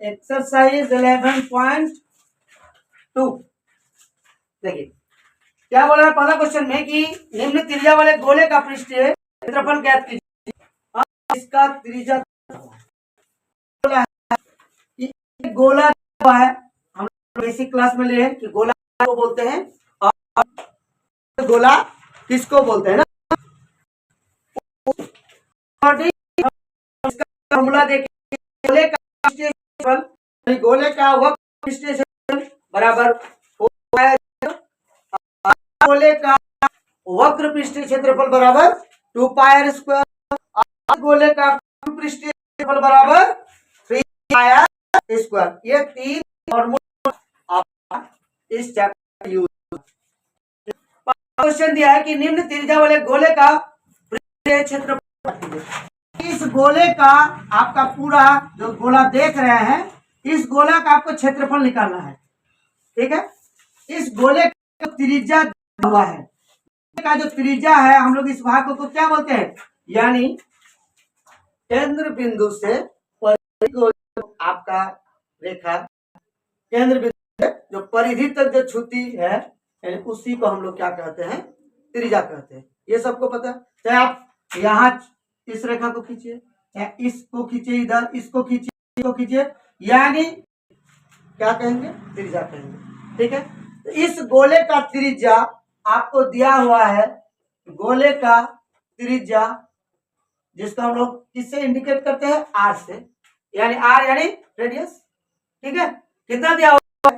Exercise 11.2 देखिए क्या बोला है पहला क्वेश्चन में कि निम्न त्रिज्या वाले गोले का पृष्ठीय क्षेत्रफल ज्ञात कीजिए। इसका त्रिज्या बोला है कि गोला है, हम बेसिक क्लास में लिए कि गोला को बोलते हैं और गोला किसको बोलते हैं ना। फॉर्मूला देखिए गोले का पृष्ठीय क्षेत्रफल, गोले का वक्र पृष्ठीय क्षेत्रफल बराबर गोले का वक्र पृष्ठीय क्षेत्रफल बराबर 2 पाई आर स्क्वायर, गोले का पृष्ठीय क्षेत्रफल बराबर 3 पाई आर स्क्वायर। ये तीन फॉर्मूला आप इस चैप्टर यूज। क्वेश्चन दिया है कि निम्न त्रिज्या वाले गोले का पृष्ठीय क्षेत्रफल, इस गोले का आपका पूरा जो गोला देख रहे हैं इस गोला का आपको क्षेत्रफल निकालना है, ठीक है। इस गोले का त्रिज्या हुआ है, का जो त्रिज्या है हम लोग इस भाग को क्या बोलते हैं, यानी केंद्र बिंदु से आपका रेखा केंद्र बिंदु से जो परिधि तक जो छूती है उसी को हम लोग क्या कहते हैं, त्रिज्या कहते हैं। ये सबको पता है। चाहे आप यहाँ इस रेखा को खींचिए या इसको खींचिए, इधर इसको खींचिए, इसको खींचिए, यानी क्या कहेंगे, त्रिज्या कहेंगे, ठीक है। तो इस गोले का त्रिज्या आपको दिया हुआ है, गोले का त्रिज्या जिसको हम लोग किससे इंडिकेट करते हैं, आर से, यानी आर यानी रेडियस, ठीक है। कितना दिया हुआ है,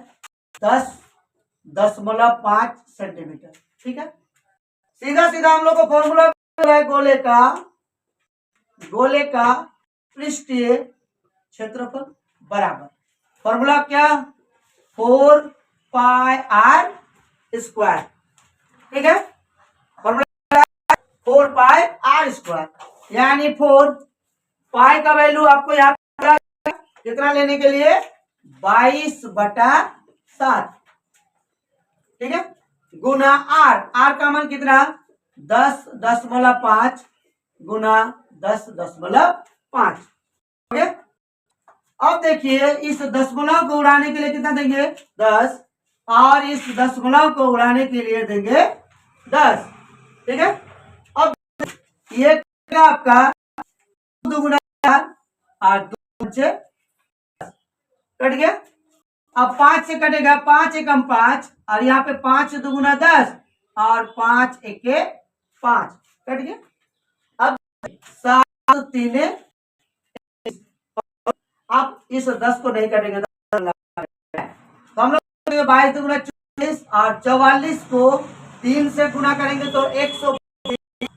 10.5 सेंटीमीटर, ठीक है। सीधा सीधा हम लोग को फॉर्मूला है गोले का पृष्ठीय क्षेत्रफल बराबर, फॉर्मूला क्या, 4 पाई आर स्क्वायर, ठीक है। फॉर्मूला 4 पाई आर स्क्वायर, यानी 4 पाई का वैल्यू आपको यहाँ कितना लेने के लिए, 22/7, ठीक है, गुना आर, आर का मान कितना 10.5 गुना 10.5, ठीक है। अब देखिए इस दशमलव को उड़ाने के लिए कितना देंगे, 10, और इस दशमलव को उड़ाने के लिए देंगे 10, ठीक है। अब ये आपका दुगुना और 2 से कट गया, अब 5 से कटेगा, 5 एकम 5 और यहाँ पे 5 दुगुना 10 और 5 एके 5 कट गया। अब 7 3 आप इस 10 को नहीं कटेंगे तो हम लोग 22 दुगुना 24 और 44 को 3 से गुना करेंगे तो 132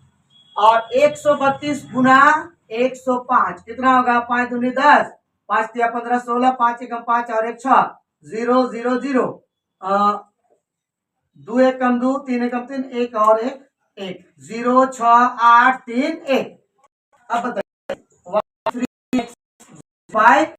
और 132 गुना 105 कितना होगा, 5 दूनी 10, 5 तिया 15 16, 5 एकम 5 और 1 6, 0 0 0, 2 एकम 2, 3 एकम 3, 1 और 1 1, 0 6 8 3 1। अब बताइए 5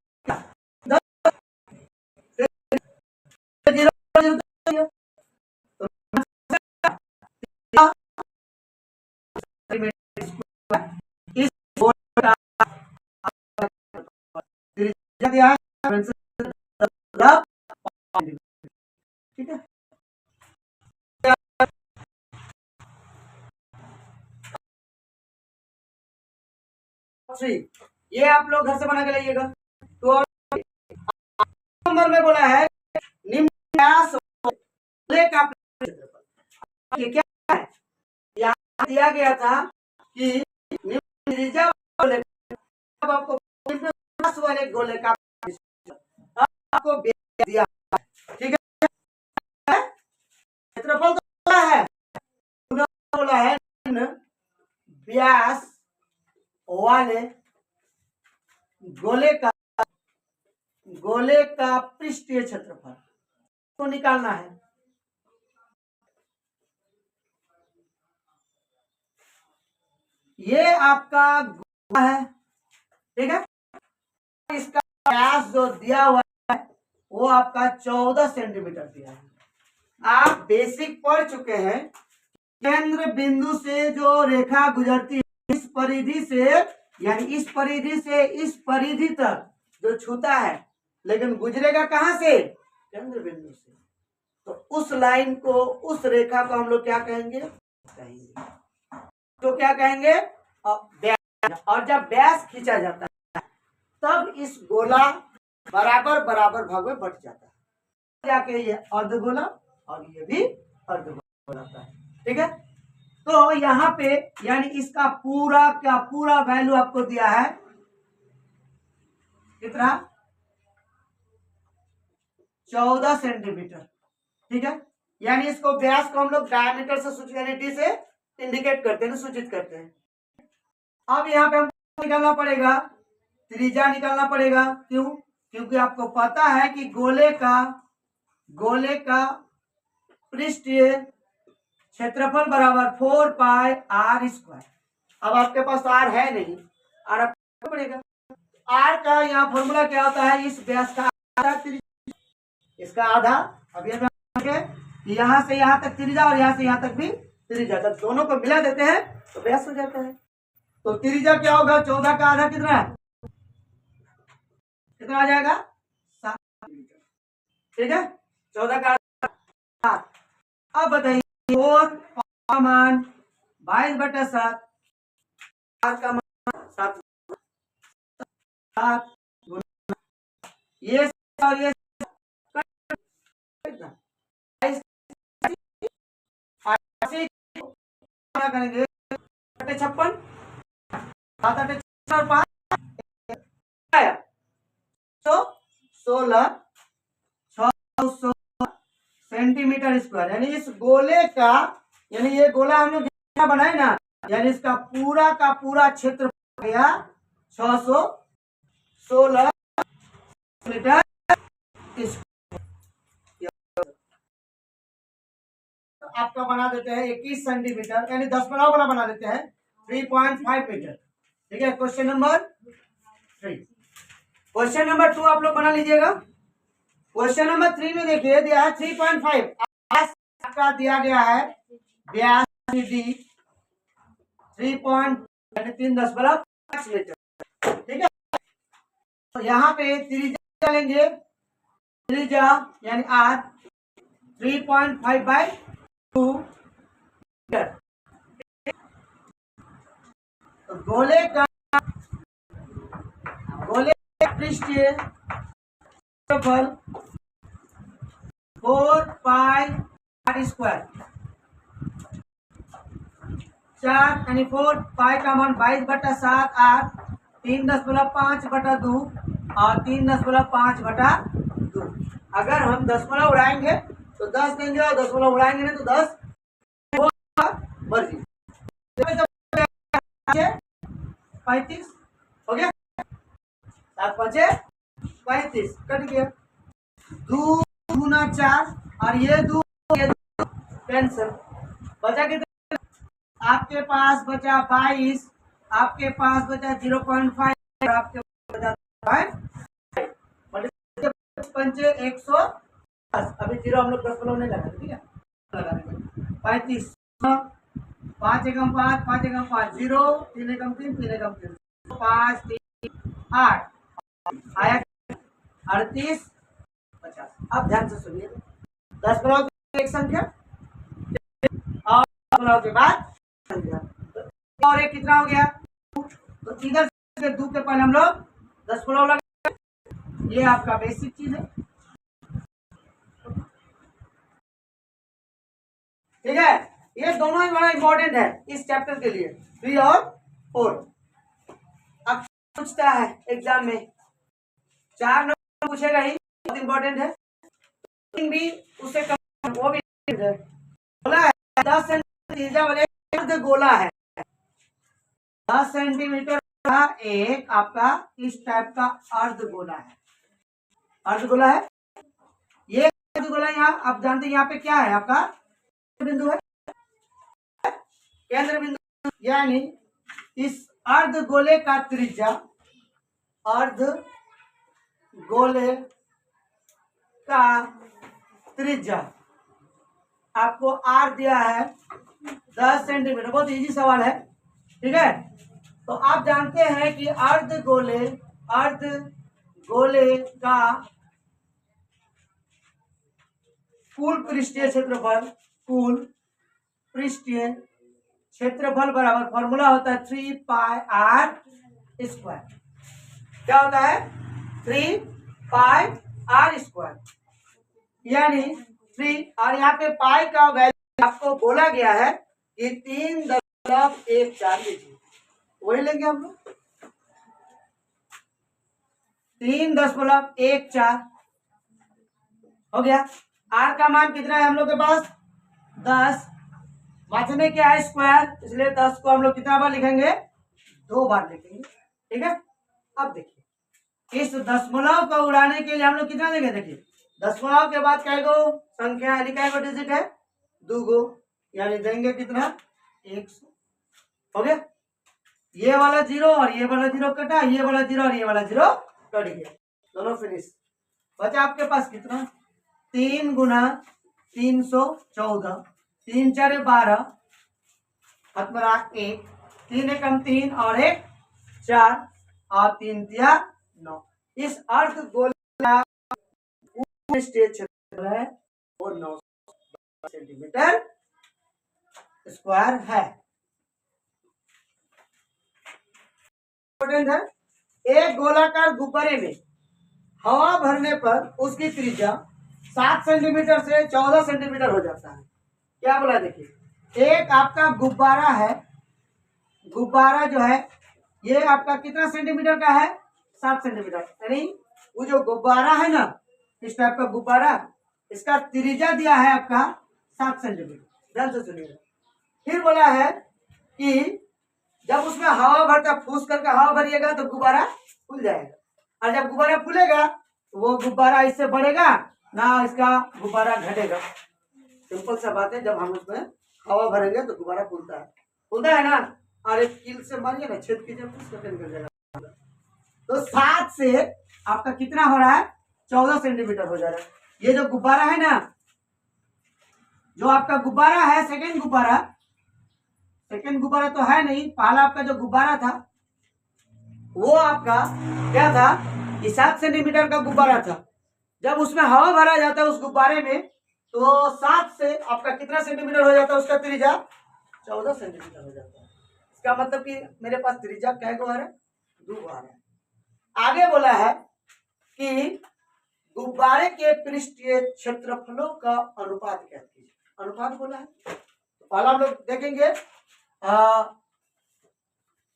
ठीक है। ये आप लोग घर से बना के लाइएगा। तो नंबर में बोला है निम्न का ये क्या है, यहाँ दिया गया था कि निम्न आपको वाले गोले का आपको दिया, ठीक है। क्षेत्रफल तो बोला है, बोला है व्यास वाले गोले का पृष्ठीय क्षेत्रफल को निकालना है। ये आपका गोला है, ठीक है। इसका व्यास जो दिया हुआ है वो आपका 14 सेंटीमीटर दिया है। आप बेसिक पढ़ चुके हैं, केंद्र बिंदु से जो रेखा गुजरती है इस परिधि से, यानी इस परिधि से इस परिधि तक जो छूता है लेकिन गुजरेगा कहां से? केंद्र बिंदु से। तो उस लाइन को, उस रेखा को हम लोग क्या कहेंगे? तो क्या कहेंगे? व्यास। और जब व्यास खींचा जाता है तब इस गोला बराबर बराबर भाग में बट जाता है, जाके ये अर्धगोला और ये भी अर्धगोला होता है। ठीक है, तो यहाँ पे यानी इसका पूरा क्या पूरा वैल्यू आपको दिया है कितना? 14 सेंटीमीटर। ठीक है, यानी इसको व्यास को हम लोग डायमीटर से सूचित यानी डी से इंडिकेट करते हैं, सूचित करते हैं। अब यहाँ पे हमको निकालना पड़ेगा, त्रिज्या निकालना पड़ेगा। क्यों? क्योंकि आपको पता है कि गोले का पृष्ठीय क्षेत्रफल बराबर 4 पाई आर स्क्वायर। अब आपके पास आर है नहीं, आर आपको पड़ेगा। आर का यहाँ फॉर्मूला क्या होता है? इस व्यास का आधा त्रिज्या, इसका आधा। अब ये यहाँ से यहाँ तक त्रिज्या और यहाँ से यहाँ तक भी त्रिज्या, जब दोनों को मिला देते हैं तो व्यास हो जाता है। तो त्रिज्या क्या होगा? 14 का आधा कितना है? कितना आ जाएगा? 7 मीटर। ठीक है, 14 का आधा 7। अब बताइए 4 का मान 22/7, आर का मान 7 ये और ये करेंगे 56 7 8 5 तो 16 600 सेंटीमीटर स्क्वायर। यानी इस गोले का, यानी ये गोला हम लोग बनाए ना, यानी इसका पूरा का पूरा क्षेत्र गया 616 मीटर। आपका बना देते हैं 21 सेंटीमीटर, यानी 10 वाला बना देते हैं 3.5 मीटर। ठीक है, क्वेश्चन नंबर 3। क्वेश्चन नंबर 2 आप लोग बना लीजिएगा। क्वेश्चन नंबर 3 में देखिए दिया है 3.5 आपका दिया गया है व्यास डी 3.5 मीटर। ठीक है, तो यहाँ पे त्रिज्या लेंगे, त्रिज्या यानी आर 3.5/2 मीटर। तो गोले का पृष्ठीय क्षेत्रफल 4 पाई आर स्क्वायर। 4 यानी 4 पाई का मान 22/7 आर 3.5/2 और 3.5/2। अगर हम 10 उड़ाएंगे तो 10 देंगे और 10 उड़ाएंगे नहीं तो 10 मर्जी। 35 हो गया, 7 5 35 कट गया। 2 गुना 4 और ये 2 कैंसिल, बचा कितना? आपके पास बचा 22, आपके पास बचा 0.5, आपके बचा 5 पंचे 110। अभी 0 हम लोग 10 नहीं लगा, ठीक है, लगा 35 5 एकम 5 5 एकम 5 0 3 एकम 3 3 एकम 3 5 3 8 आया 38 50। अब ध्यान से सुनिए, 10 बनाओ एक संख्या और बनाओ के बाद संख्या, और एक कितना हो गया? तो इधर से 2 के पहले हम लोग 10 बनाओ लगा। ये आपका बेसिक चीज है। ठीक है, ये दोनों ही बड़ा इंपॉर्टेंट है इस चैप्टर के लिए, 3 और 4। अब पूछता है एग्जाम में 4 नंबर पूछेगा ही, बहुत इंपॉर्टेंट है। भी उससे कम वो भी है, गोला है 10 सेंटीमीटर वाले गोला है, 10 सेंटीमीटर का एक आपका इस टाइप का अर्धगोला है। अर्धगोला है ये अर्धगोला। यहाँ आप जानते हैं यहाँ पे क्या है? आपका बिंदु है, केंद्र बिंदु। यानी इस अर्धगोले का त्रिज्या, अर्धगोले का त्रिज्या आपको आर दिया है 10 सेंटीमीटर। बहुत इजी सवाल है, ठीक है। तो आप जानते हैं कि अर्धगोले का कुल पृष्ठीय क्षेत्रफल बराबर फॉर्मूला होता है 3πr²। क्या होता है? 3πr², यानी 3, और यहाँ पे पाई का वैल्यू आपको बोला गया है कि 3.14 लीजिए, वही लेंगे हम लोग 3.14 हो गया। आर का मान कितना है हम लोग के पास? 10। में क्या है? स्क्वायर, इसलिए 10 को हम लोग कितना बार लिखेंगे? 2 बार लिखेंगे। ठीक है, अब देखिए इस दशमलव को उड़ाने के लिए हम लोग कितना देंगे? देखिए दशमलव के बाद क्या संख्या यानी क्या डिजिट है? 2 यानी देंगे कितना? 100। हो गया, ये वाला 0 और ये वाला 0 कटा, ये वाला 0 और ये वाला 0 कट गया, दोनों फिनिश। बचा आपके पास कितना? 3 गुना 314, 3 4 12, 1, 3 एकम 3 और 1 4 और 3 तिया 9। इस अर्थ गोला क्षेत्र है वो 9 सेंटीमीटर स्क्वायर है। है एक गोलाकार गुब्बारे में हवा भरने पर उसकी त्रिज्या 7 सेंटीमीटर से 14 सेंटीमीटर हो जाता है। क्या बोला? देखिए एक आपका गुब्बारा है, गुब्बारा जो है ये आपका कितना सेंटीमीटर का है? 7 सेंटीमीटर, यानी वो जो गुब्बारा है ना, इस टाइप का गुब्बारा, इसका त्रिज्या दिया है आपका 7 सेंटीमीटर। ध्यान से सुनिएगा। फिर बोला है कि जब उसमें हवा भरता, फूस करके हवा भरिएगा तो गुब्बारा फूल जाएगा, और जब गुब्बारा फूलेगा तो वो गुब्बारा इससे बढ़ेगा ना, इसका गुब्बारा घटेगा। सिंपल सा बात है, जब हम उसमें हवा भरेंगे तो गुब्बारा फूलता है ना, और एक कील से मारिए ना, छेद कीजिए, निकल जाएगा। तो 7 से आपका कितना हो रहा है? 14 सेंटीमीटर हो जा रहा है। ये जो गुब्बारा है ना, जो आपका गुब्बारा है, सेकेंड गुब्बारा तो है नहीं, पहला आपका जो गुब्बारा था वो आपका क्या था कि 7 सेंटीमीटर का गुब्बारा था। जब उसमें हवा भरा जाता है उस गुब्बारे में, तो 7 से आपका कितना सेंटीमीटर हो जाता है? उसका त्रिज्या 14 सेंटीमीटर हो जाता है। इसका मतलब कि मेरे पास त्रिज्या क्या आ रहा है? 2 आ रहा है। आगे बोला है कि गुब्बारे के पृष्ठीय क्षेत्रफलों का अनुपात क्या कीजिए। अनुपात बोला है, तो पहला हम लोग देखेंगे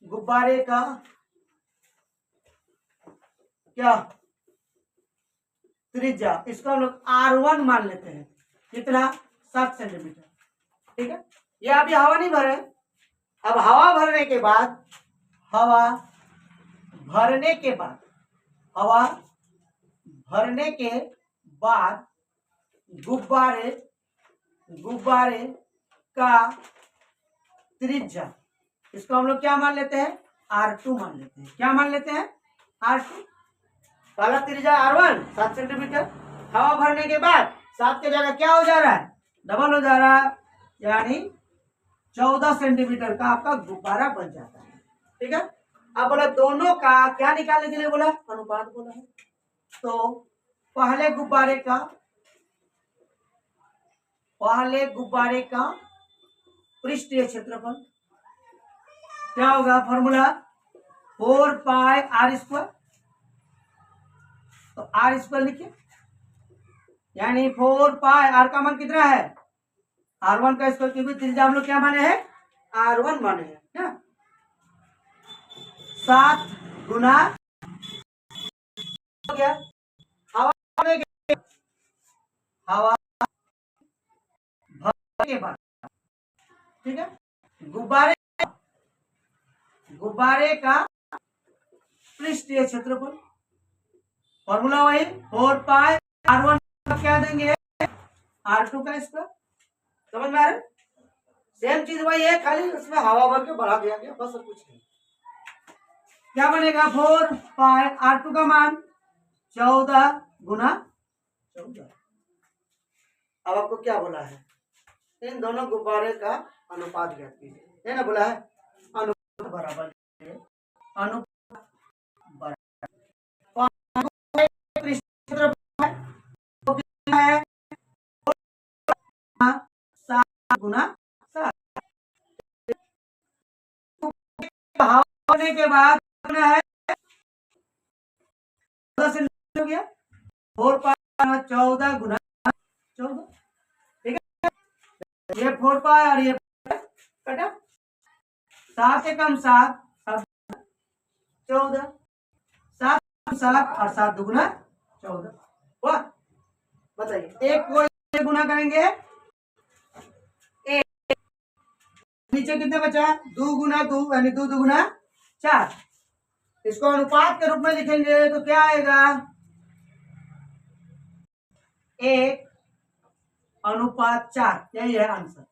गुब्बारे का क्या त्रिज्या, इसको हम लोग R1 मान लेते हैं। कितना? 7 सेंटीमीटर। ठीक है, ये अभी हवा नहीं भरे। अब हवा भरने के बाद गुब्बारे का त्रिज्या, इसको हम लोग क्या मान लेते हैं? R2 मान लेते हैं। क्या मान लेते हैं? R2। पहला त्रिज्या R1 7 सेंटीमीटर, हवा भरने के बाद 7 के जगह क्या हो जा रहा है? डबल हो जा रहा है, यानी 14 सेंटीमीटर का आपका गुब्बारा बन जाता है। ठीक है, अब बोला दोनों का क्या निकालने के लिए बोला? अनुपात बोला है। तो पहले गुब्बारे का पृष्ठीय क्षेत्रफल क्या होगा? Formula 4πr²। तो R² लिखिए, यानी 4π, R का मान कितना है? R1 का स्क्वायर, क्योंकि त्रिज्या हम लोग क्या माने हैं? R1 माने हैं ना। 7 गुना हो गया हवा भरने के बाद। ठीक है, गुब्बारे का पृष्ठीय क्षेत्रफल, फॉर्मूला वही 4π, R1 क्या देंगे? R2 का स्क्वायर। समझ में आ रहा है? सेम चीज वही है, खाली उसमें हवा भर के बढ़ा दिया गया, बस कुछ नहीं। क्या बनेगा? 4π, R2 का मान 14 गुना 14। अब आपको क्या बोला है? इन दोनों गुब्बारे का अनुपात ज्ञात कीजिए, है ना बोला है? अनुपात बराबर करने के बाद करना है 14 से हो गया 4 पाई 14 गुना 14, ठीक है। ये 4 पाई और ये कटा 7 एकम 7 14 7 7 और 7 दुगुना 14 हुआ। बताइए एक को एक गुना करेंगे एक, नीचे कितने बचा 2 गुना 2 यानी 2 दुगुना 4। इसको अनुपात के रूप में लिखेंगे तो क्या आएगा 1 अनुपात 4, यही है आंसर।